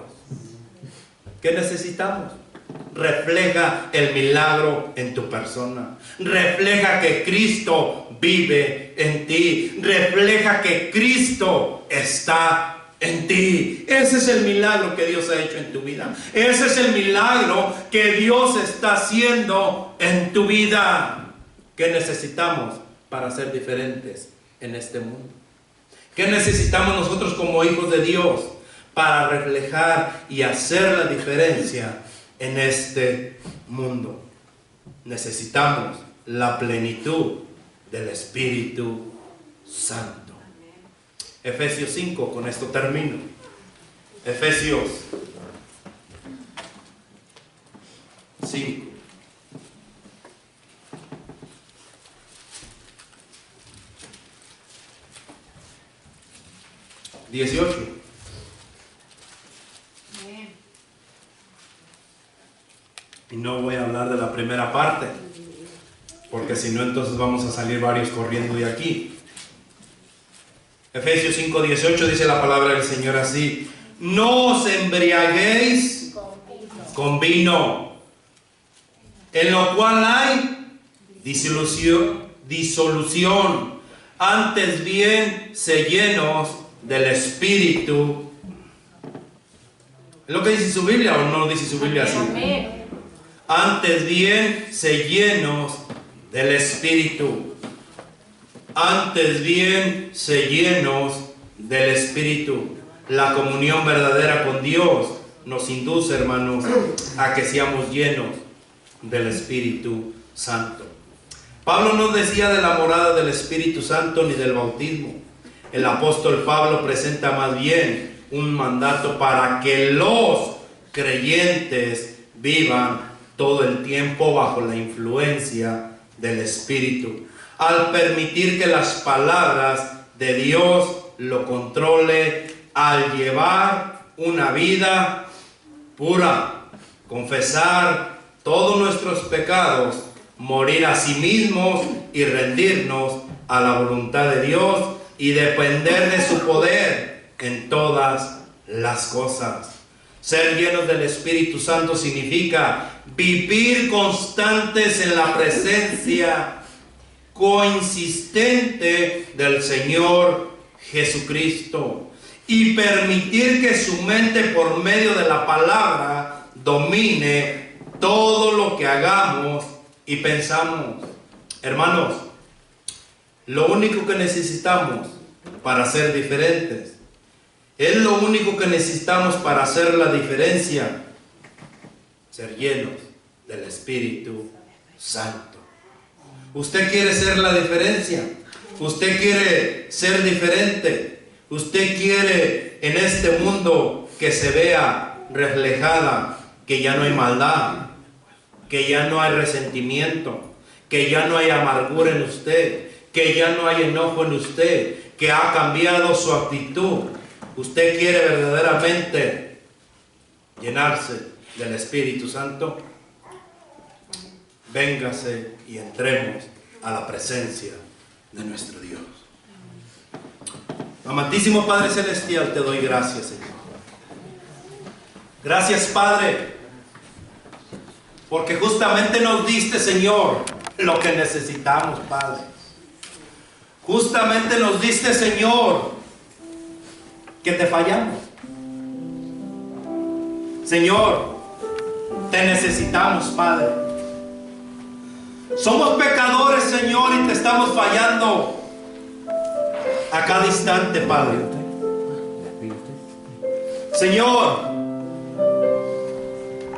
¿Qué necesitamos? Refleja el milagro en tu persona. Refleja que Cristo vive en ti. Refleja que Cristo está en ti. Ese es el milagro que Dios ha hecho en tu vida. Ese es el milagro que Dios está haciendo en tu vida. ¿Qué necesitamos para ser diferentes en este mundo? ¿Qué necesitamos nosotros como hijos de Dios para reflejar y hacer la diferencia en este mundo? Necesitamos la plenitud del Espíritu Santo. Efesios 5, con esto termino. Efesios 5. Y no voy a hablar de la primera parte, porque si no entonces vamos a salir varios corriendo de aquí. Efesios 5:18 dice la palabra del Señor así: no os embriaguéis con vino, en lo cual hay disolución, antes bien se llenos del Espíritu. ¿Es lo que dice su Biblia o no dice su Biblia así? Antes bien se llenos del Espíritu. Antes bien se llenos del Espíritu. La comunión verdadera con Dios nos induce, hermanos, a que seamos llenos del Espíritu Santo. Pablo no decía de la morada del Espíritu Santo ni del bautismo. El apóstol Pablo presenta más bien un mandato para que los creyentes vivan todo el tiempo bajo la influencia del Espíritu, al permitir que las palabras de Dios lo controle, al llevar una vida pura, confesar todos nuestros pecados, morir a sí mismos y rendirnos a la voluntad de Dios y depender de su poder en todas las cosas. Ser llenos del Espíritu Santo significa vivir constantes en la presencia consistente del Señor Jesucristo y permitir que su mente, por medio de la palabra, domine todo lo que hagamos y pensamos. Hermanos, lo único que necesitamos para ser diferentes, es lo único que necesitamos para hacer la diferencia: ser llenos del Espíritu Santo. ¿Usted quiere ser la diferencia? ¿Usted quiere ser diferente? ¿Usted quiere en este mundo que se vea reflejada que ya no hay maldad, que ya no hay resentimiento, que ya no hay amargura en usted, que ya no hay enojo en usted, que ha cambiado su actitud? ¿Usted quiere verdaderamente llenarse del Espíritu Santo? Véngase y entremos a la presencia de nuestro Dios. Amantísimo Padre Celestial, te doy gracias, Señor. Gracias, Padre, porque justamente nos diste, Señor, lo que necesitamos, Padre. Justamente nos diste, Señor, que te fallamos. Señor, te necesitamos, Padre. Somos pecadores, Señor, y te estamos fallando a cada instante, Padre. Señor,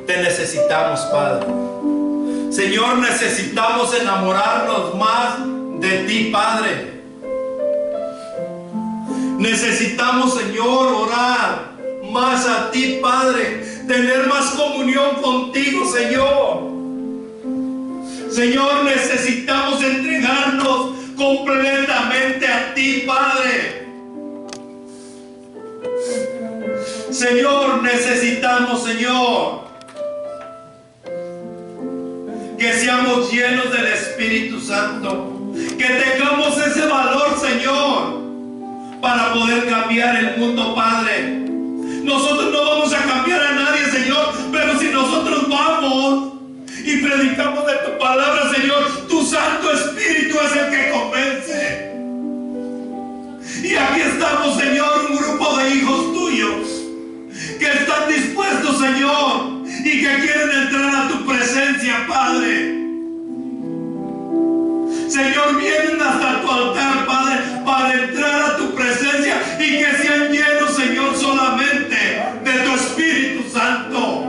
te necesitamos, Padre. Señor, necesitamos enamorarnos más de ti, Padre. Necesitamos, Señor, orar más a ti, Padre. Tener más comunión contigo, Señor. Señor, necesitamos entregarnos completamente a ti, Padre. Señor, necesitamos, Señor, que seamos llenos del Espíritu Santo. Que tengamos ese valor, Señor, para poder cambiar el mundo, Padre. Nosotros no vamos a cambiar a nadie, Señor, pero si nosotros vamos y predicamos de tu palabra, Señor, tu Santo Espíritu es el que convence. Y aquí estamos, Señor, un grupo de hijos tuyos que están dispuestos, Señor, y que quieren entrar a tu presencia, Padre. Señor, vienen hasta tu altar, Padre, para entrar a tu presencia y que sean llenos, Señor, solamente de tu Espíritu Santo.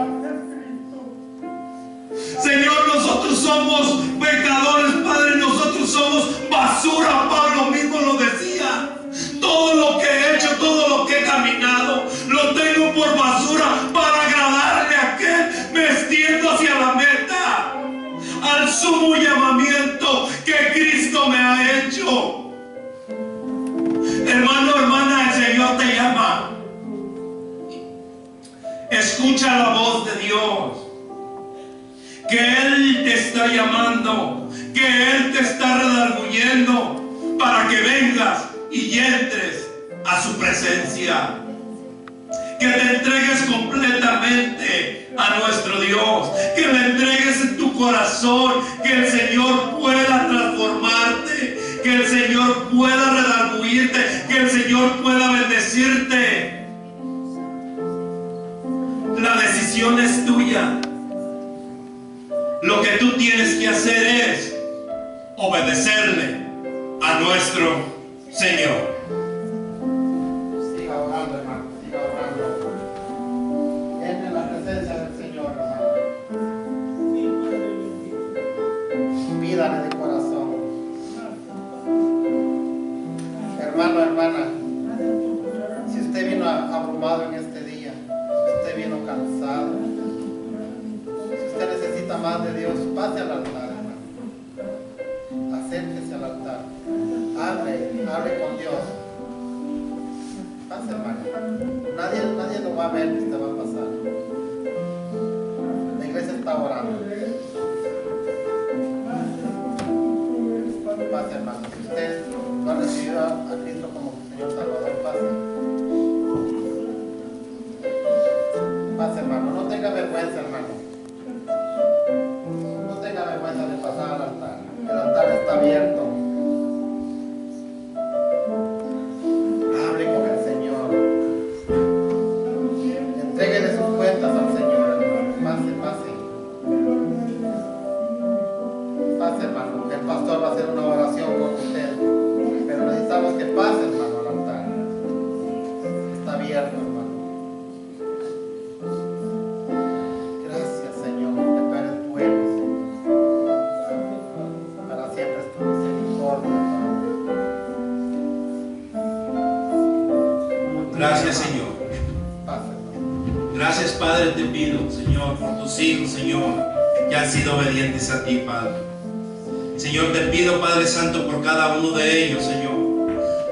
Señor, nosotros somos pecadores, Padre, nosotros somos basura. Pablo mismo lo decía. Todo lo que he hecho, todo lo que he caminado, lo tengo por basura para agradarle a aquel, me extiendo hacia la meta, al sumo llamamiento que Cristo me ha hecho. Hermano, hermana, el Señor te llama. Escucha la voz de Dios, que Él te está llamando, que Él te está redarguyendo para que vengas y entres a su presencia. Que te entregues completamente a nuestro Dios. Que le entregues en tu corazón. Que el Señor pueda transformarte. Que el Señor pueda redarguirte. Que el Señor pueda bendecirte. La decisión es tuya. Lo que tú tienes que hacer es obedecerle a nuestro Señor. Siga orando, hermano, siga orando. Entre en la presencia del Señor, hermano. Pídale de corazón. Hermano, hermana, si usted vino abrumado en este día, si usted vino cansado, si usted necesita más de Dios, pase al altar, hermano. Acérquese al altar. Hable con Dios. Pase, hermano. Nadie lo va a ver que usted va a pasar. La iglesia está orando. Pase, hermano. Si usted no ha recibido a Cristo como Señor Salvador, pase. Pase, hermano. No tenga vergüenza, hermano. No tenga vergüenza de pasar al altar. El altar está abierto. Hable con el Señor. Entréguele sus cuentas al Señor, hermano. Pase. Pase, hermano. El pastor va a hacer una oración por usted. Pero necesitamos que pase, hermano, al altar. Está abierto, hermano. Gracias, Señor, porque tú eres bueno, Señor. Para siempre es tu misericordia, Padre. Gracias, Señor. Pase, hermano. Gracias, Padre, te pido, Señor, por tus hijos, Señor, que han sido obedientes a ti, Padre. Señor, te pido, Padre Santo, por cada uno de ellos, Señor.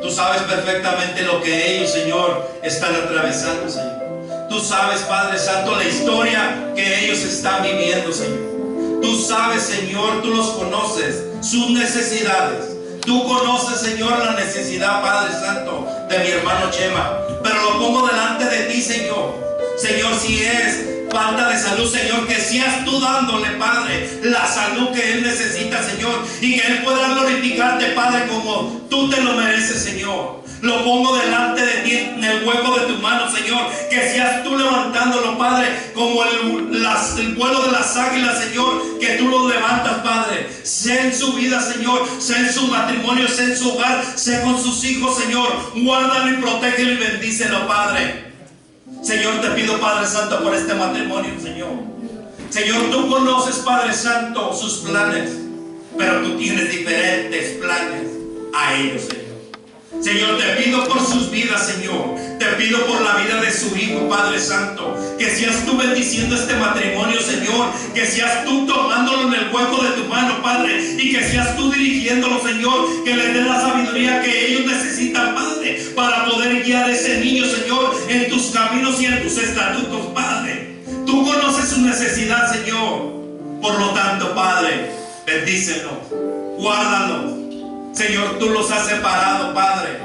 Tú sabes perfectamente lo que ellos, Señor, están atravesando, Señor. Tú sabes, Padre Santo, la historia que ellos están viviendo, Señor. Tú sabes, Señor, tú los conoces, sus necesidades. Tú conoces, Señor, la necesidad, Padre Santo, de mi hermano Chema. Pero lo pongo delante de ti, Señor. Señor, si es falta de salud, Señor, que seas tú dándole, Padre, la salud que él necesita, Señor, y que él pueda glorificarte, Padre, como tú te lo mereces, Señor. Lo pongo delante de ti en el hueco de tu mano, Señor, que seas tú levantándolo, Padre, como el vuelo de las águilas, Señor, que tú lo levantas, Padre. Sé en su vida, Señor, sé en su matrimonio, sé en su hogar, sé con sus hijos, Señor. Guárdalo y protégelo y bendícelo, Padre. Señor, te pido, Padre Santo, por este matrimonio, Señor. Señor, tú conoces, Padre Santo, sus planes, pero tú tienes diferentes planes a ellos, Señor. Señor, te pido por sus vidas, Señor. Te pido por la vida de su hijo, Padre Santo. Que seas tú bendiciendo este matrimonio, Señor. Que seas tú tomándolo en el hueco de tu mano, Padre. Y que seas tú dirigiéndolo, Señor. Que les dé la sabiduría que ellos necesitan, Padre, para poder guiar a ese niño, Señor, en tus caminos y en tus estatutos, Padre. Tú conoces su necesidad, Señor. Por lo tanto, Padre, bendícelos, guárdalos. Señor, tú los has separado, Padre,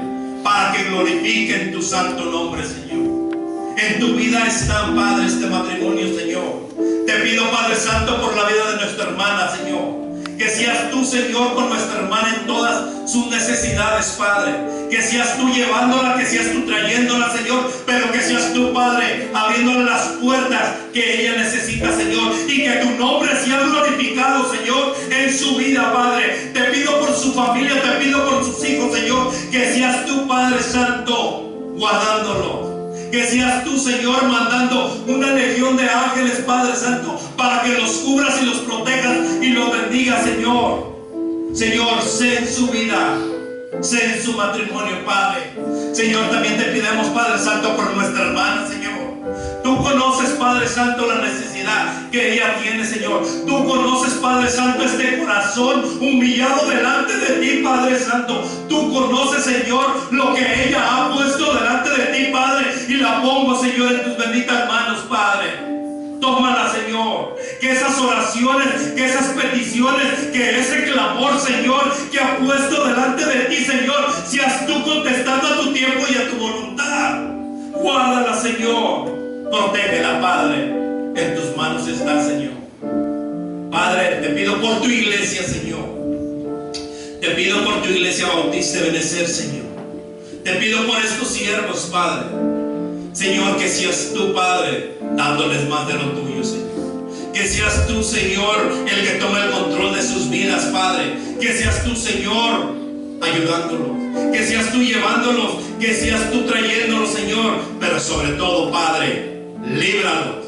para que glorifiquen tu santo nombre, Señor. En tu vida está, Padre, este matrimonio, Señor. Te pido, Padre Santo, por la vida de nuestra hermana, Señor. Que seas tú, Señor, con nuestra hermana en todas sus necesidades, Padre. Que seas tú llevándola, que seas tú trayéndola, Señor. Pero que seas tú, Padre, abriéndole las puertas que ella necesita, Señor. Y que tu nombre sea glorificado, Señor, en su vida, Padre. Te pido por su familia, te pido por sus hijos, Señor. Que seas tú, Padre Santo, guardándolo. Que seas tú, Señor, mandando una legión de ángeles, Padre Santo, para que los cubras y los protejas y los bendigas, Señor. Señor, sé en su vida, sé en su matrimonio, Padre. Señor, también te pidamos, Padre Santo, por nuestra hermana, Señor. Tú conoces, Padre Santo, la necesidad que ella tiene, Señor. Tú conoces, Padre Santo, este corazón humillado delante de ti, Padre Santo. Tú conoces, Señor, lo que ella ha puesto delante de ti, Padre. Y la pongo, Señor, en tus benditas manos, Padre. Tómala, Señor. Que esas oraciones, que esas peticiones, que ese clamor, Señor, que ha puesto delante de ti, Señor, seas tú contestando a tu tiempo y a tu voluntad. Guárdala, Señor. Protégela, Padre. En tus manos está, Señor. Padre, te pido por tu iglesia, Señor. Te pido por tu iglesia Bautista de Benecer, Señor. Te pido por estos siervos, Padre. Señor, que seas tú, Padre, dándoles más de lo tuyo, Señor. Que seas tú, Señor, el que tome el control de sus vidas, Padre. Que seas tú, Señor, ayudándolos. Que seas tú llevándolos. Que seas tú trayéndolos, Señor. Pero sobre todo, Padre, líbralos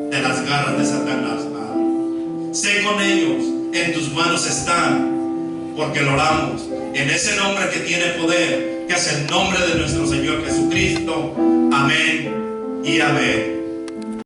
de las garras de Satanás, Padre. Sé con ellos, en tus manos están, porque lo oramos en ese nombre que tiene poder, que es el nombre de nuestro Señor Jesucristo. Amén y amén.